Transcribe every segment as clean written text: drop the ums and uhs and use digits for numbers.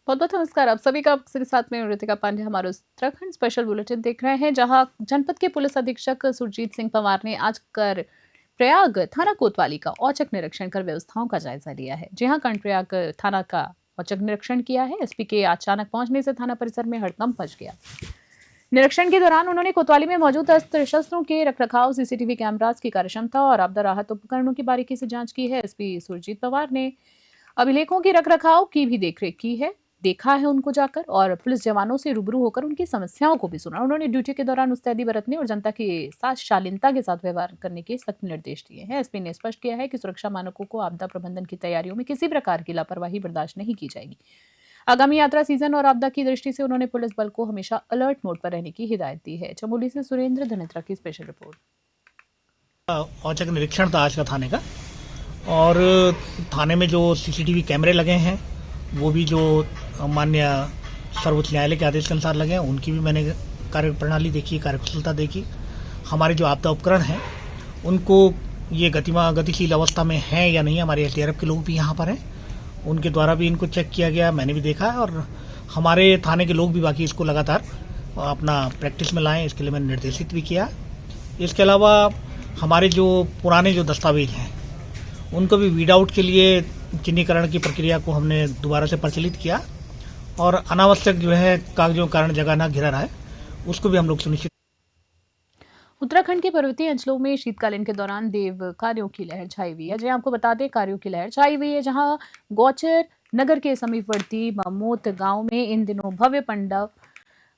बहुत बहुत नमस्कार। आप सभी का आपके साथ में ऋतिका पांडे हमारे उत्तराखंड स्पेशल बुलेटिन देख रहे हैं, जहां जनपद के पुलिस अधीक्षक सुरजीत सिंह पवार ने आज कर प्रयाग थाना कोतवाली का औचक निरीक्षण कर व्यवस्थाओं का जायजा लिया है। जी हां, कर्णप्रयाग थाना का औचक निरीक्षण किया है। एसपी के अचानक पहुंचने से थाना परिसर में हड़कंप मच गया। निरीक्षण के दौरान उन्होंने कोतवाली में मौजूद अस्त्र शस्त्रों के रखरखाव, सीसीटीवी कैमरास की कार्यक्षमता और आपदा राहत उपकरणों की बारीकी से जांच की है। एसपी सुरजीत पवार ने अभिलेखों की रखरखाव की भी देखरेख की है, देखा है उनको जाकर और पुलिस जवानों से रूबरू होकर उनकी समस्याओं को भी सुना। उन्होंने ड्यूटी के दौरान मुस्तैदी बरतने और जनता के साथ शालीनता के साथ व्यवहार करने के सख्त निर्देश दिए हैं। एसपी ने स्पष्ट किया है कि सुरक्षा मानकों को आपदा प्रबंधन की तैयारियों में किसी प्रकार की लापरवाही बर्दाश्त नहीं की जाएगी। आगामी यात्रा सीजन और आपदा की दृष्टि से उन्होंने पुलिस बल को हमेशा अलर्ट मोड पर रहने की हिदायत दी है। चमोली से सुरेंद्र धनेत्रा की स्पेशल रिपोर्ट। औचक निरीक्षण था आज का थाने का। और थाने में जो सीसीटीवी कैमरे लगे हैं वो भी जो माननीय सर्वोच्च न्यायालय के आदेश के अनुसार लगे हैं, उनकी भी मैंने कार्य प्रणाली देखी, कार्यकुशलता देखी। हमारे जो आपदा उपकरण हैं उनको ये गतिशील अवस्था में हैं या नहीं, हमारे एसडीआरएफ के लोग भी यहाँ पर हैं, उनके द्वारा भी इनको चेक किया गया, मैंने भी देखा है। और हमारे थाने के लोग भी बाकी इसको लगातार अपना प्रैक्टिस में लाएं, इसके लिए मैंने निर्देशित भी किया। इसके अलावा हमारे जो पुराने जो दस्तावेज हैं उनको भी वीड आउट के लिए चिन्हीकरण की प्रक्रिया को हमने दोबारा से प्रचलित किया और अनावश्यक जो है कागजों कारण जगह ना घिरा रहा है उसको भी हम लोग सुनिश्चित। उत्तराखंड के पर्वतीय अंचलों में शीतकालीन के दौरान देव कार्यों की लहर छाई हुई है। जी आपको बता दें, कार्यों की लहर छाई हुई है, जहां गौचर नगर के समीपवर्ती ममोत गांव में इन दिनों भव्य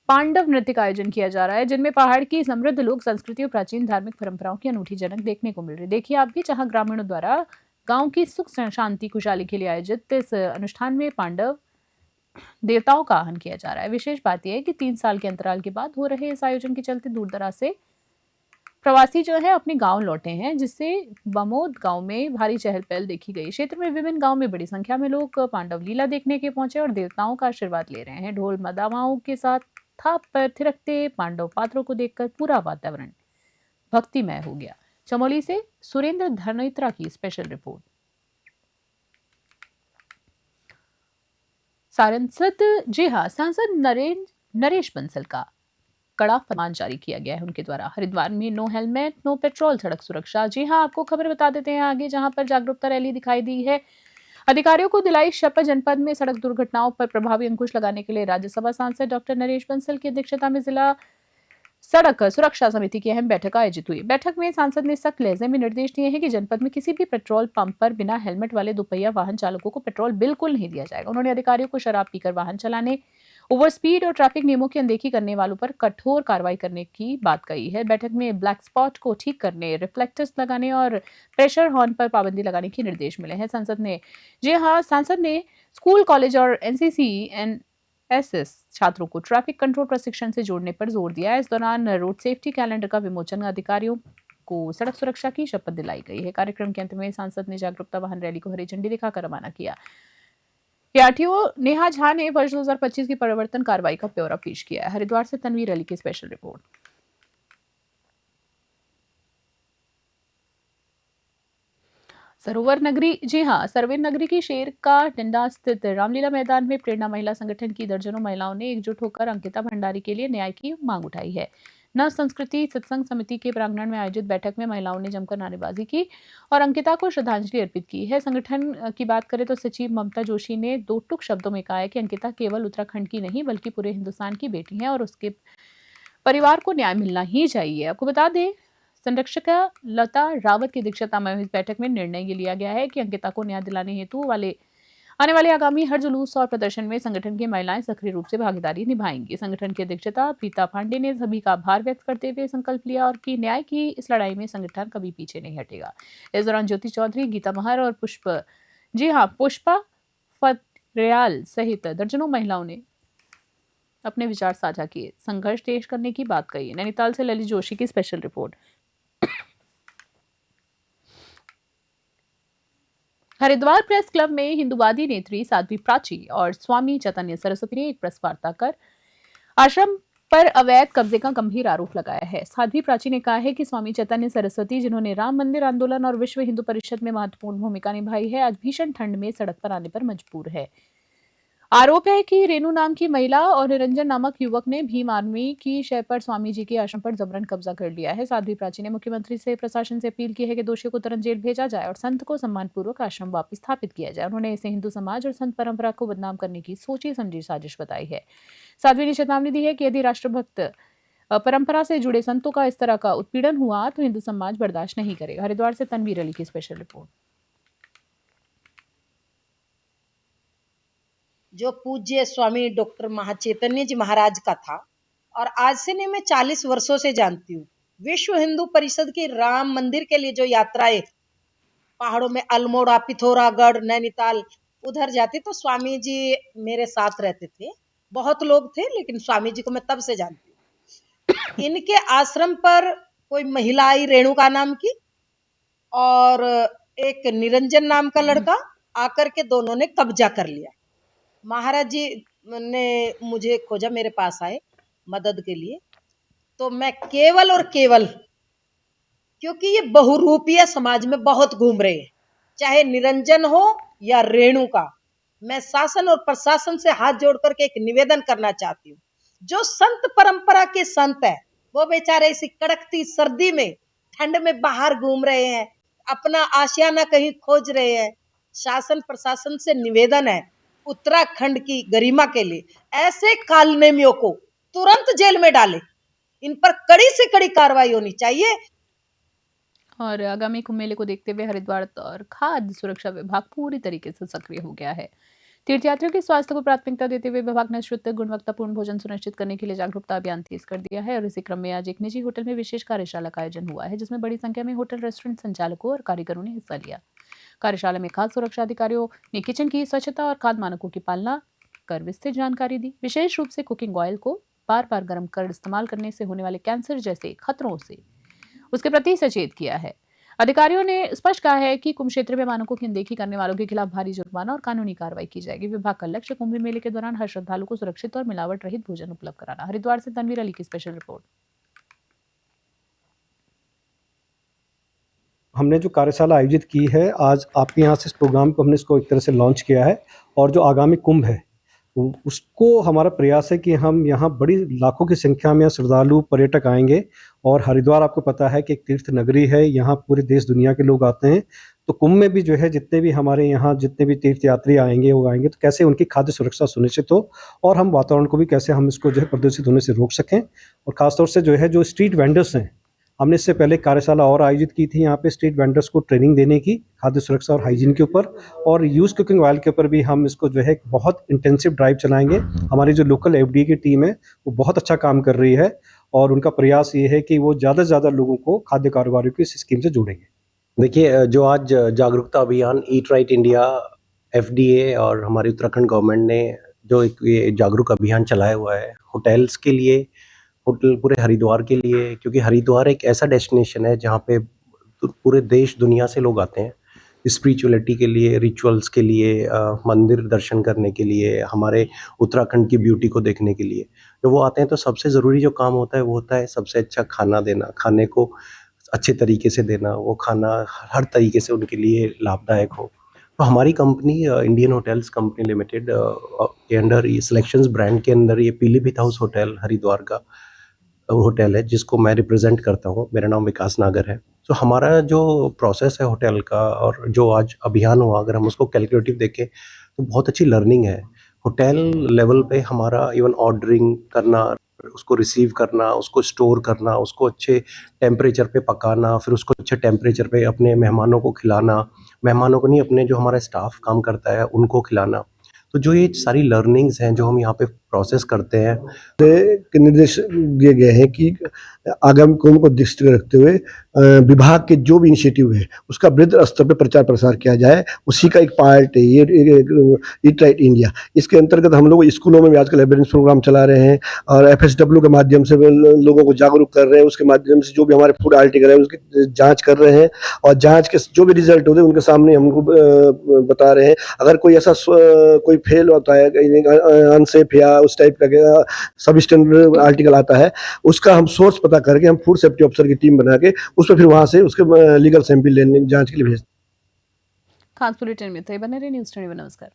पांडव नृत्य का आयोजन किया जा रहा है, जिनमें पहाड़ की समृद्ध लोक संस्कृति और प्राचीन धार्मिक परंपराओं की अनूठी झलक देखने को मिल रही है। देखिए आप भी, जहां ग्रामीणों द्वारा गांव की सुख शांति खुशहाली के लिए आयोजित इस अनुष्ठान में पांडव देवताओं का आह्वान किया जा रहा है। विशेष बात यह है कि 3 साल के अंतराल के बाद हो रहे इस आयोजन के चलते दूर दराज से प्रवासी जो है अपने गांव लौटे हैं, जिससे बमोद गांव में भारी चहल पहल देखी गई। क्षेत्र में विभिन्न गांव में बड़ी संख्या में लोग पांडव लीला देखने के पहुंचे और देवताओं का आशीर्वाद ले रहे हैं। ढोल मदावाओं के साथ थाप पर थिरकते पांडव पात्रों को देखकर पूरा वातावरण भक्तिमय हो गया। चमोली से सुरेंद्र धनेत्रा की स्पेशल रिपोर्ट। सांसद नरेश बंसल का कड़ा फरमान जारी किया गया है उनके द्वारा। हरिद्वार में नो हेलमेट नो पेट्रोल सड़क सुरक्षा। जी हां, आपको खबर बता देते हैं आगे, जहां पर जागरूकता रैली दिखाई दी है। अधिकारियों को दिलाई शपथ। जनपद में सड़क दुर्घटनाओं पर प्रभावी अंकुश लगाने के लिए राज्यसभा सांसद डॉक्टर नरेश बंसल की अध्यक्षता में जिला सड़क सुरक्षा समिति की अहम बैठक आयोजित हुई। बैठक में सांसद ने सख्त लहजे में निर्देश दिए हैं कि जनपद में किसी भी पेट्रोल पंप पर बिना हेलमेट वाले दोपहिया वाहन चालकों को पेट्रोल बिल्कुल नहीं दिया जाएगा। उन्होंने अधिकारियों को शराब पीकर वाहन चलाने, ओवर स्पीड और ट्रैफिक नियमों की अनदेखी करने वालों पर कठोर कार्रवाई करने की बात कही है। बैठक में ब्लैक स्पॉट को ठीक करने, रिफ्लेक्टर्स लगाने और प्रेशर हॉर्न पर पाबंदी लगाने के निर्देश मिले हैं। सांसद ने स्कूल, कॉलेज और एनसीसी एसएस छात्रों को ट्रैफिक कंट्रोल प्रशिक्षण से जोड़ने पर जोर दिया है। इस दौरान रोड सेफ्टी कैलेंडर का विमोचन, अधिकारियों को सड़क सुरक्षा की शपथ दिलाई गई है। कार्यक्रम के अंत में सांसद ने जागरूकता वाहन रैली को हरी झंडी दिखाकर रवाना किया। आरटीओ नेहा झा ने वर्ष 2025 की परिवर्तन कार्रवाई का ब्यौरा पेश किया है। हरिद्वार से तनवीर अली की स्पेशल रिपोर्ट। सरोवर नगरी की शेर का टिंडा स्थित रामलीला मैदान में प्रेरणा महिला संगठन की दर्जनों महिलाओं ने एकजुट होकर अंकिता भंडारी के लिए न्याय की मांग उठाई है। नव संस्कृति सत्संग समिति के प्रांगण में आयोजित बैठक में महिलाओं ने जमकर नारेबाजी की और अंकिता को श्रद्धांजलि अर्पित की है। संगठन की बात करें तो सचिव ममता जोशी ने दो टूक शब्दों में कहा है कि अंकिता केवल उत्तराखंड की नहीं बल्कि पूरे हिंदुस्तान की बेटी है और उसके परिवार को न्याय मिलना ही चाहिए। आपको बता दें, संरक्षिका लता रावत की अध्यक्षता में इस बैठक में निर्णय ये लिया गया है कि अंकिता को न्याय दिलाने हेतु आने वाले आगामी हर जुलूस और प्रदर्शन में संगठन की महिलाएं सक्रिय रूप से भागीदारी निभाएंगी। संगठन की अध्यक्षता प्रीता पांडे ने सभी का आभार व्यक्त करते हुए संकल्प लिया और कि न्याय की इस लड़ाई में संगठन कभी पीछे नहीं हटेगा। इस दौरान ज्योति चौधरी, गीता महर और पुष्पा फतरयाल सहित दर्जनों महिलाओं ने अपने विचार साझा किए, संघर्ष तेज करने की बात कही। नैनीताल से ललित जोशी की special report. Haridwar press club में हिंदूवादी नेत्री साध्वी प्राची और स्वामी चैतन्य सरस्वती ने एक प्रेस वार्ता कर आश्रम पर अवैध कब्जे का गंभीर आरोप लगाया है। साध्वी प्राची ने कहा है कि स्वामी चैतन्य सरस्वती, जिन्होंने राम मंदिर आंदोलन और विश्व हिंदू परिषद में महत्वपूर्ण भूमिका निभाई है, आज भीषण ठंड में सड़क पर आने पर मजबूर है। आरोप है कि रेनू नाम की महिला और निरंजन नामक युवक ने भीम आर्मी की शय पर स्वामी जी के आश्रम पर जबरन कब्जा कर लिया है। साध्वी प्राची ने मुख्यमंत्री से प्रशासन से अपील की है कि दोषियों को तुरंत जेल भेजा जाए और संत को सम्मानपूर्वक आश्रम वापस स्थापित किया जाए। उन्होंने इसे हिंदू समाज और संत परंपरा को बदनाम करने की सोची समझी साजिश बताई है। साध्वी ने चेतावनी दी है कि यदि राष्ट्रभक्त परंपरा से जुड़े संतों का इस तरह का उत्पीड़न हुआ तो हिंदू समाज बर्दाश्त नहीं करेगा। हरिद्वार से तनवीर अली की स्पेशल रिपोर्ट। जो पूज्य स्वामी डॉक्टर महाचैतन्य जी महाराज का था और आज से नहीं, मैं 40 वर्षों से जानती हूँ। विश्व हिंदू परिषद की राम मंदिर के लिए जो यात्राएं पहाड़ों में अल्मोड़ा, पिथौरागढ़, नैनीताल उधर जाती तो स्वामी जी मेरे साथ रहते थे। बहुत लोग थे लेकिन स्वामी जी को मैं तब से जानती हूँ। इनके आश्रम पर कोई महिला आई रेणुका नाम की और एक निरंजन नाम का लड़का आकर के दोनों ने कब्जा कर लिया। महाराज जी ने मुझे खोजा, मेरे पास आए मदद के लिए। तो मैं केवल और केवल, क्योंकि ये बहुरूपीय समाज में बहुत घूम रहे हैं, चाहे निरंजन हो या रेणुका, मैं शासन और प्रशासन से हाथ जोड़ करके एक निवेदन करना चाहती हूँ। जो संत परंपरा के संत है वो बेचारे इसी कड़कती सर्दी में ठंड में बाहर घूम रहे हैं, अपना आशियाना कहीं खोज रहे हैं। शासन प्रशासन से निवेदन है, उत्तराखंड की गरिमा के लिए ऐसे कालनेमियों को तुरंत जेल में डाले, इन पर कड़ी से कड़ी कार्रवाई होनी चाहिए। और आगामी कुंभ मेले को देखते हुए हरिद्वार और खाद्य सुरक्षा विभाग पूरी तरीके से सक्रिय हो गया है। तीर्थयात्रियों के स्वास्थ्य को प्राथमिकता देते हुए विभाग ने शुद्ध गुणवत्तापूर्ण भोजन सुनिश्चित करने के लिए जागरूकता अभियान तेज कर दिया है। और इसी क्रम में आज एक निजी होटल में विशेष कार्यशाला का आयोजन हुआ है, जिसमें बड़ी संख्या में होटल रेस्टोरेंट संचालकों और कारीगरों ने हिस्सा लिया। कार्यशाला में खाद्य सुरक्षा अधिकारियों ने किचन की स्वच्छता और खाद्य मानकों की पालना कर विस्तृत जानकारी दी। विशेष रूप से कुकिंग ऑयल को बार बार गर्म कर इस्तेमाल करने से होने वाले कैंसर जैसे खतरों से उसके प्रति सचेत किया है। अधिकारियों ने स्पष्ट कहा है कि कुंभ क्षेत्र में मानकों की अनदेखी करने वालों के खिलाफ भारी जुर्माना और कानूनी कार्रवाई की जाएगी। विभाग का लक्ष्य कुंभ मेले के दौरान हर श्रद्धालु को सुरक्षित और मिलावट रहित भोजन उपलब्ध कराना। हरिद्वार से तनवीर अली की स्पेशल रिपोर्ट। हमने जो कार्यशाला आयोजित की है, आज आपके यहाँ से इस प्रोग्राम को हमने इसको एक तरह से लॉन्च किया है। और जो आगामी कुंभ है उसको हमारा प्रयास है कि हम यहाँ बड़ी लाखों की संख्या में श्रद्धालु पर्यटक आएंगे। और हरिद्वार आपको पता है कि एक तीर्थ नगरी है, यहाँ पूरे देश दुनिया के लोग आते हैं। तो कुंभ में भी जो है जितने भी हमारे यहाँ जितने भी तीर्थयात्री आएंगे वो आएंगे, तो कैसे उनकी खाद्य सुरक्षा सुनिश्चित हो और हम वातावरण को भी कैसे हम इसको जो है प्रदूषित होने से रोक सकें। और ख़ासतौर से जो है जो स्ट्रीट वेंडर्स हैं, हमने इससे पहले कार्यशाला और आयोजित की थी यहाँ पे स्ट्रीट वेंडर्स को ट्रेनिंग देने की खाद्य सुरक्षा और हाइजीन के ऊपर। और यूज कुकिंग ऑयल के ऊपर भी हम इसको जो है बहुत इंटेंसिव ड्राइव चलाएंगे। हमारी जो लोकल एफडीए की टीम है वो बहुत अच्छा काम कर रही है और उनका प्रयास ये है कि वो ज़्यादा से ज़्यादा लोगों को खाद्य कारोबारियों की इस स्कीम से जोड़ेंगे। देखिए, जो आज जागरूकता अभियान ईट राइट इंडिया, एफडीए और हमारी उत्तराखंड गवर्नमेंट ने जो एक ये जागरूक अभियान चलाया हुआ है होटल्स के लिए, होटल पूरे हरिद्वार के लिए, क्योंकि हरिद्वार एक ऐसा डेस्टिनेशन है जहाँ पे पूरे देश दुनिया से लोग आते हैं स्पिरिचुअलिटी के लिए, रिचुअल्स के लिए, मंदिर दर्शन करने के लिए, हमारे उत्तराखंड की ब्यूटी को देखने के लिए। जब वो आते हैं तो सबसे ज़रूरी जो काम होता है वो होता है सबसे अच्छा खाना देना, खाने को अच्छे तरीके से देना, वो खाना हर तरीके से उनके लिए लाभदायक हो। तो हमारी company Indian hotels company limited के अंडर ये सिलेक्शंस ब्रांड के अंदर ये पीलीभीत हाउस होटल हरिद्वार का होटल है जिसको मैं रिप्रेजेंट करता हूँ। मेरा नाम विकास नागर है। तो हमारा जो प्रोसेस है होटल का और जो आज अभियान हुआ, अगर हम उसको कैलकुलेटिव देखें तो बहुत अच्छी लर्निंग है। होटल लेवल पे हमारा इवन ऑर्डरिंग करना, उसको रिसीव करना, उसको स्टोर करना, उसको अच्छे टेम्परेचर पे पकाना, फिर उसको अच्छे टेम्परेचर पे अपने मेहमानों को खिलाना, मेहमानों को नहीं अपने जो हमारा स्टाफ काम करता है उनको खिलाना। तो जो ये सारी लर्निंग्स हैं जो हम यहाँ पे प्रोसेस करते हैं, के निर्देश दिए गए हैं कि आगामी कुंभ को दृष्टि में रखते हुए विभाग के जो भी इनिशिएटिव है उसका वृहद स्तर पर प्रचार प्रसार किया जाए। उसी का एक पार्ट है ये ईट राइट इंडिया। इसके अंतर्गत हम लोग स्कूलों में भी आजकल अवेयरनेस प्रोग्राम चला रहे हैं और FSW के माध्यम से लोगों को जागरूक कर रहे हैं। उसके माध्यम से जो भी हमारे फूड आर्टिकल है उसकी जाँच कर रहे हैं और जाँच के जो भी रिजल्ट होते हैं उनके सामने हमको बता रहे हैं। अगर कोई ऐसा कोई फेल होता है, अनसेफ या उस टाइप का सब स्टैंडर्ड आर्टिकल आता है, उसका हम सोर्स पता करके हम फूड सेफ्टी ऑफिसर की टीम बना के उस पर फिर वहां से उसके लीगल सैंपल लेने जांच के लिए भेजते हैं। खास बुलेटिन में थे, बने रहिए न्यूज़ 21। नमस्कार।